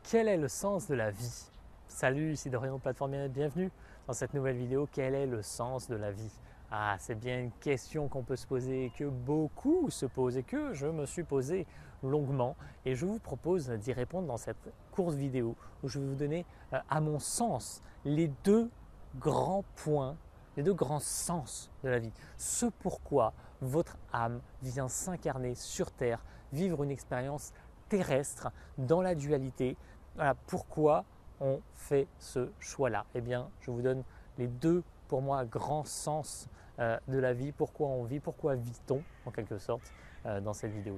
Quel est le sens de la vie? Salut, ici Dorian de Plateforme Bien-être, bienvenue dans cette nouvelle vidéo. Quel est le sens de la vie? C'est bien une question qu'on peut se poser, que beaucoup se posent et que je me suis posé longuement. Et je vous propose d'y répondre dans cette courte vidéo où je vais vous donner, à mon sens, les deux grands points, les deux grands sens de la vie. Ce pourquoi votre âme vient s'incarner sur Terre, vivre une expérience terrestre dans la dualité. Voilà pourquoi on fait ce choix-là. Eh bien, je vous donne les deux, pour moi, grands sens de la vie, pourquoi on vit, pourquoi vit-on, en quelque sorte, dans cette vidéo.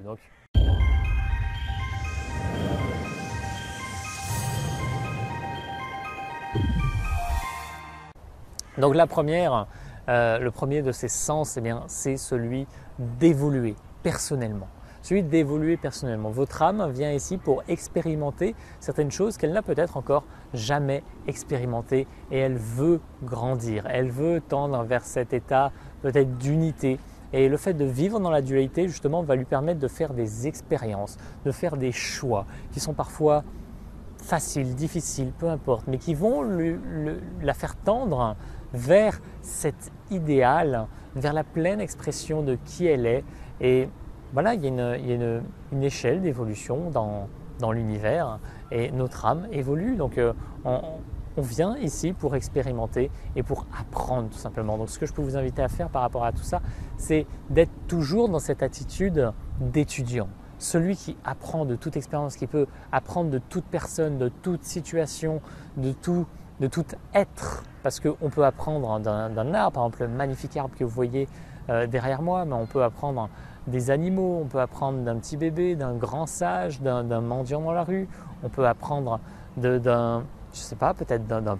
Donc la première, le premier de ces sens, eh bien, c'est celui d'évoluer personnellement. Celui d'évoluer personnellement. Votre âme vient ici pour expérimenter certaines choses qu'elle n'a peut-être encore jamais expérimentées et elle veut grandir, elle veut tendre vers cet état peut-être d'unité. Et le fait de vivre dans la dualité justement va lui permettre de faire des expériences, de faire des choix qui sont parfois faciles, difficiles, peu importe, mais qui vont la faire tendre vers cet idéal, vers la pleine expression de qui elle est. Et voilà, il y a une échelle d'évolution dans l'univers et notre âme évolue. Donc on vient ici pour expérimenter et pour apprendre tout simplement. Donc ce que je peux vous inviter à faire par rapport à tout ça, c'est d'être toujours dans cette attitude d'étudiant. Celui qui apprend de toute expérience, qui peut apprendre de toute personne, de toute situation, de tout être. Parce qu'on peut apprendre d'un arbre, par exemple le magnifique arbre que vous voyez derrière moi, mais on peut apprendre des animaux, on peut apprendre d'un petit bébé, d'un grand sage, d'un mendiant dans la rue, on peut apprendre d'un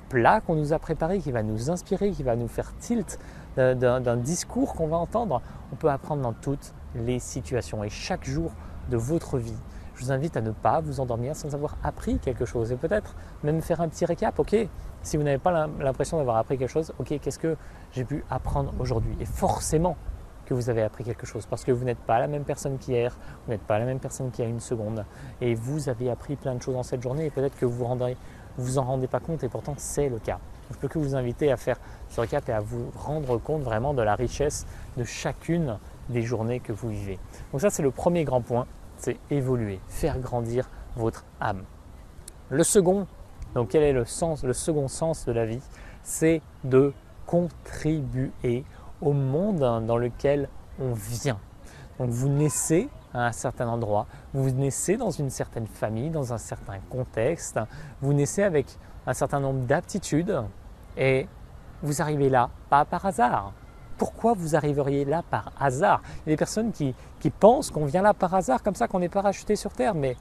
plat qu'on nous a préparé qui va nous inspirer, qui va nous faire tilt, d'un discours qu'on va entendre. On peut apprendre dans toutes les situations et chaque jour de votre vie. Je vous invite à ne pas vous endormir sans avoir appris quelque chose et peut-être même faire un petit récap. Ok, si vous n'avez pas l'impression d'avoir appris quelque chose, ok, qu'est-ce que j'ai pu apprendre aujourd'hui? Et forcément que vous avez appris quelque chose parce que vous n'êtes pas la même personne qu'hier, vous n'êtes pas la même personne qu'il y a une seconde et vous avez appris plein de choses dans cette journée et peut-être que vous en rendez pas compte et pourtant c'est le cas. Je ne peux que vous inviter à faire ce récap et à vous rendre compte vraiment de la richesse de chacune des journées que vous vivez. Donc ça c'est le premier grand point, c'est évoluer, faire grandir votre âme. Le second, donc quel est le second sens de la vie? C'est de contribuer au monde dans lequel on vient. Donc vous naissez à un certain endroit, vous naissez dans une certaine famille, dans un certain contexte, vous naissez avec un certain nombre d'aptitudes et vous arrivez là, pas par hasard. Pourquoi vous arriveriez là par hasard? Il y a des personnes qui pensent qu'on vient là par hasard, comme ça qu'on est parachuté sur Terre, mais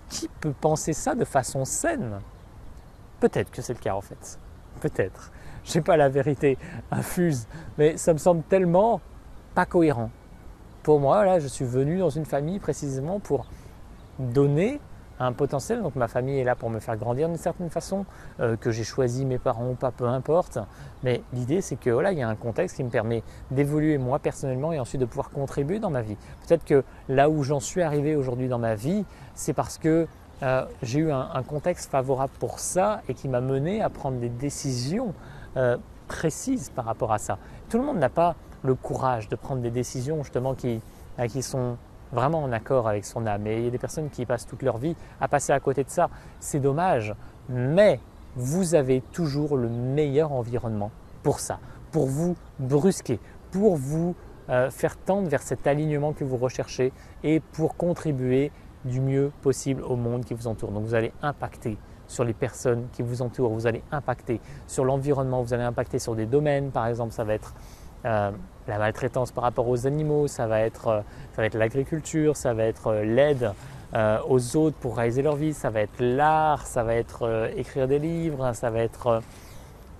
qui peut penser ça de façon saine? Peut-être que c'est le cas en fait, peut-être. Je n'ai pas la vérité infuse, mais ça me semble tellement pas cohérent. Pour moi, là, je suis venu dans une famille précisément pour donner un potentiel. Donc ma famille est là pour me faire grandir d'une certaine façon, que j'ai choisi mes parents ou pas, peu importe. Mais l'idée, c'est que voilà, il y a un contexte qui me permet d'évoluer moi personnellement et ensuite de pouvoir contribuer dans ma vie. Peut-être que là où j'en suis arrivé aujourd'hui dans ma vie, c'est parce que j'ai eu un contexte favorable pour ça et qui m'a mené à prendre des décisions précises par rapport à ça. Tout le monde n'a pas le courage de prendre des décisions justement qui sont vraiment en accord avec son âme. Et il y a des personnes qui passent toute leur vie à passer à côté de ça. C'est dommage, mais vous avez toujours le meilleur environnement pour ça, pour vous brusquer, pour vous faire tendre vers cet alignement que vous recherchez et pour contribuer du mieux possible au monde qui vous entoure. Donc vous allez impacter sur les personnes qui vous entourent, vous allez impacter sur l'environnement, vous allez impacter sur des domaines, par exemple ça va être la maltraitance par rapport aux animaux, ça va être l'agriculture, ça va être l'aide aux autres pour réaliser leur vie, ça va être l'art, ça va être écrire des livres, ça va être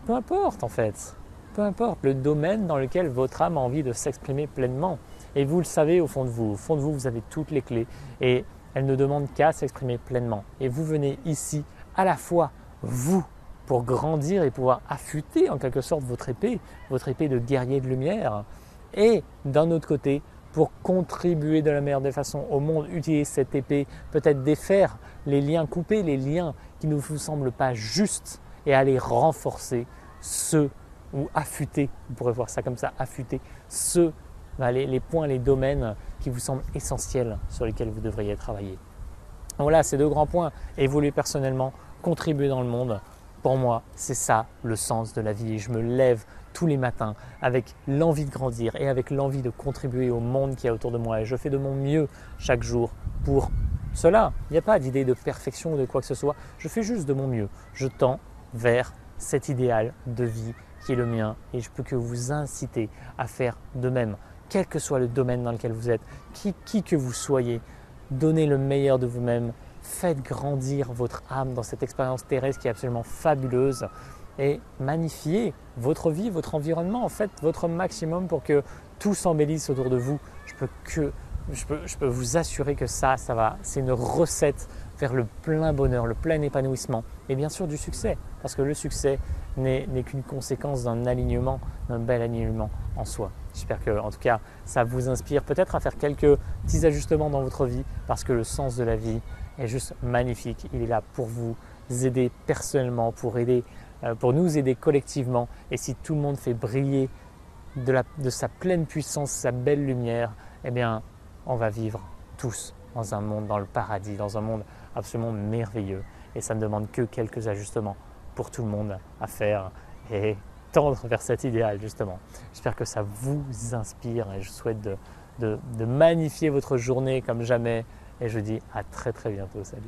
peu importe en fait, peu importe le domaine dans lequel votre âme a envie de s'exprimer pleinement. Et vous le savez au fond de vous, vous avez toutes les clés et elle ne demande qu'à s'exprimer pleinement. Et vous venez ici à la fois vous pour grandir et pouvoir affûter en quelque sorte votre épée de guerrier de lumière et d'un autre côté pour contribuer de la meilleure des façons au monde, utiliser cette épée, peut-être défaire les liens, couper les liens qui ne vous semblent pas justes et aller renforcer ceux ou affûter, vous pourrez voir ça comme ça, affûter les points, les domaines qui vous semblent essentiels sur lesquels vous devriez travailler. Voilà, ces deux grands points, évoluer personnellement, contribuer dans le monde. Pour moi, c'est ça le sens de la vie. Et je me lève tous les matins avec l'envie de grandir et avec l'envie de contribuer au monde qui est autour de moi. Et je fais de mon mieux chaque jour pour cela. Il n'y a pas d'idée de perfection ou de quoi que ce soit. Je fais juste de mon mieux. Je tends vers cet idéal de vie qui est le mien et je peux que vous inciter à faire de même, quel que soit le domaine dans lequel vous êtes, qui que vous soyez. Donnez le meilleur de vous-même, faites grandir votre âme dans cette expérience terrestre qui est absolument fabuleuse et magnifiez votre vie, votre environnement, faites votre maximum pour que tout s'embellisse autour de vous. Je peux vous assurer que ça va, c'est une recette vers le plein bonheur, le plein épanouissement et bien sûr du succès, parce que le succès n'est qu'une conséquence d'un alignement, d'un bel alignement en soi. J'espère que, en tout cas, ça vous inspire peut-être à faire quelques petits ajustements dans votre vie parce que le sens de la vie est juste magnifique. Il est là pour vous aider personnellement, pour nous aider collectivement. Et si tout le monde fait briller de sa pleine puissance, sa belle lumière, eh bien, on va vivre tous dans un monde, dans le paradis, dans un monde absolument merveilleux. Et ça ne demande que quelques ajustements pour tout le monde à faire et tendre vers cet idéal justement. J'espère que ça vous inspire et je souhaite de magnifier votre journée comme jamais et je dis à très bientôt. Salut.